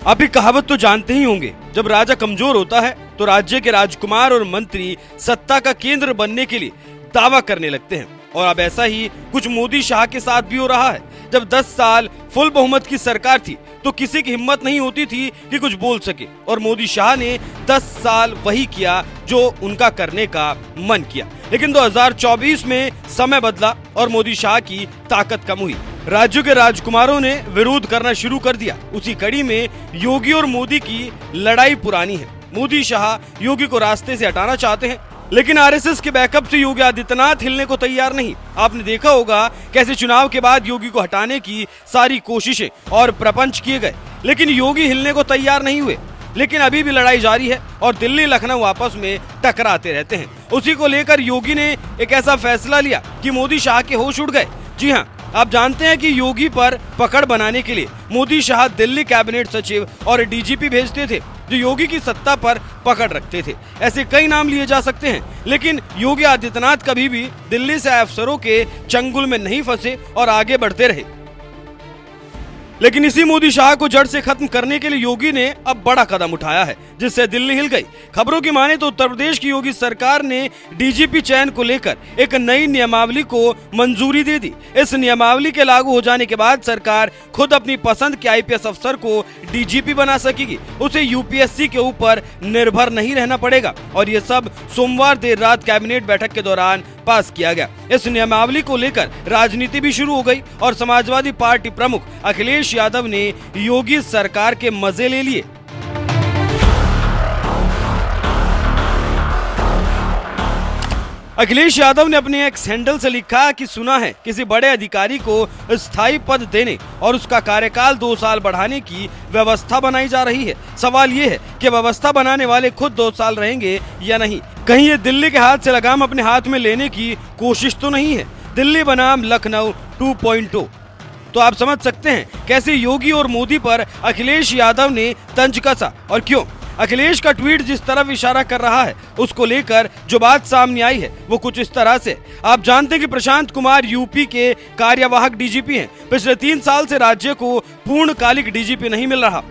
आप एक कहावत तो जानते ही होंगे, जब राजा कमजोर होता है तो राज्य के राजकुमार और मंत्री सत्ता का केंद्र बनने के लिए दावा करने लगते हैं। और अब ऐसा ही कुछ मोदी शाह के साथ भी हो रहा है। जब 10 साल फुल बहुमत की सरकार थी तो किसी की हिम्मत नहीं होती थी कि कुछ बोल सके, और मोदी शाह ने 10 साल वही किया जो उनका करने का मन किया। लेकिन 2024 में समय बदला और मोदी शाह की ताकत कम हुई। राज्यों के राजकुमारों ने विरोध करना शुरू कर दिया। उसी कड़ी में योगी और मोदी की लड़ाई पुरानी है। मोदी शाह योगी को रास्ते से हटाना चाहते हैं, लेकिन आरएसएस के बैकअप से योगी आदित्यनाथ हिलने को तैयार नहीं। आपने देखा होगा कैसे चुनाव के बाद योगी को हटाने की सारी कोशिशें और प्रपंच किए गए, लेकिन योगी हिलने को तैयार नहीं हुए। लेकिन अभी भी लड़ाई जारी है और दिल्ली लखनऊ आपस में टकराते रहते हैं। उसी को लेकर योगी ने एक ऐसा फैसला लिया कि मोदी शाह के होश उड़ गए। जी हाँ, आप जानते हैं कि योगी पर पकड़ बनाने के लिए मोदी शाह दिल्ली कैबिनेट सचिव और डीजीपी भेजते थे जो योगी की सत्ता पर पकड़ रखते थे। ऐसे कई नाम लिए जा सकते हैं, लेकिन योगी आदित्यनाथ कभी भी दिल्ली से अफसरों के चंगुल में नहीं फंसे और आगे बढ़ते रहे। लेकिन इसी मोदी शाह को जड़ से खत्म करने के लिए योगी ने अब बड़ा कदम उठाया है, जिससे दिल्ली हिल गई। खबरों की माने तो उत्तर प्रदेश की योगी सरकार ने डीजीपी चयन को लेकर एक नई नियमावली को मंजूरी दे दी। इस नियमावली के लागू हो जाने के बाद सरकार खुद अपनी पसंद के आईपीएस अफसर को डीजीपी बना सकेगी। उसे यूपीएससी के ऊपर निर्भर नहीं रहना पड़ेगा। और ये सब सोमवार देर रात कैबिनेट बैठक के दौरान पास किया गया। इस नियमावली को लेकर राजनीति भी शुरू हो गई और समाजवादी पार्टी प्रमुख अखिलेश यादव ने योगी सरकार के मजे ले लिए। अखिलेश यादव ने अपने एक्स हैंडल से लिखा कि सुना है किसी बड़े अधिकारी को स्थायी पद देने और उसका कार्यकाल 2 साल बढ़ाने की व्यवस्था बनाई जा रही है। सवाल ये है कि व्यवस्था बनाने वाले खुद 2 साल रहेंगे या नहीं। कहीं ये दिल्ली के हाथ से लगाम अपने हाथ में लेने की कोशिश तो नहीं है। दिल्ली बनाम लखनऊ 2.0। तो आप समझ सकते हैं कैसे योगी और मोदी पर अखिलेश यादव ने तंज कसा और क्यों। अखिलेश का ट्वीट जिस तरफ इशारा कर रहा है उसको लेकर जो बात सामने आई है वो कुछ इस तरह से। आप जानते हैं कि प्रशांत कुमार यूपी के कार्यवाहक डीजीपी हैं। पिछले 3 साल से राज्य को पूर्णकालिक डीजीपी नहीं मिल रहा।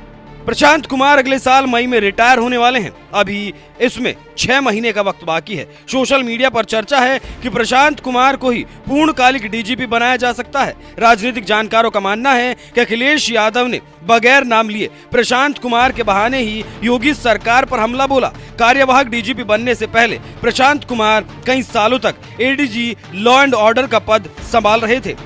प्रशांत कुमार अगले साल मई में रिटायर होने वाले हैं। अभी इसमें 6 महीने का वक्त बाकी है। सोशल मीडिया पर चर्चा है कि प्रशांत कुमार को ही पूर्णकालिक डीजीपी बनाया जा सकता है। राजनीतिक जानकारों का मानना है कि अखिलेश यादव ने बगैर नाम लिए प्रशांत कुमार के बहाने ही योगी सरकार पर हमला बोला। कार्यवाहक डीजीपी बनने से पहले प्रशांत कुमार कई सालों तक एडीजी लॉ एंड ऑर्डर का पद संभाल रहे थे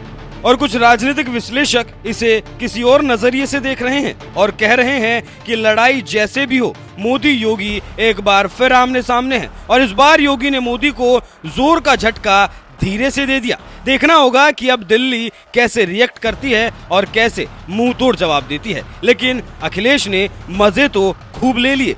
और कुछ राजनीतिक विश्लेषक इसे किसी और नजरिए से देख रहे हैं और कह रहे हैं कि लड़ाई जैसे भी हो मोदी योगी एक बार फिर आमने सामने हैं और इस बार योगी ने मोदी को जोर का झटका धीरे से दे दिया। देखना होगा कि अब दिल्ली कैसे रिएक्ट करती है और कैसे मुंह तोड़ जवाब देती है। लेकिन अखिलेश ने मजे तो खूब ले लिए।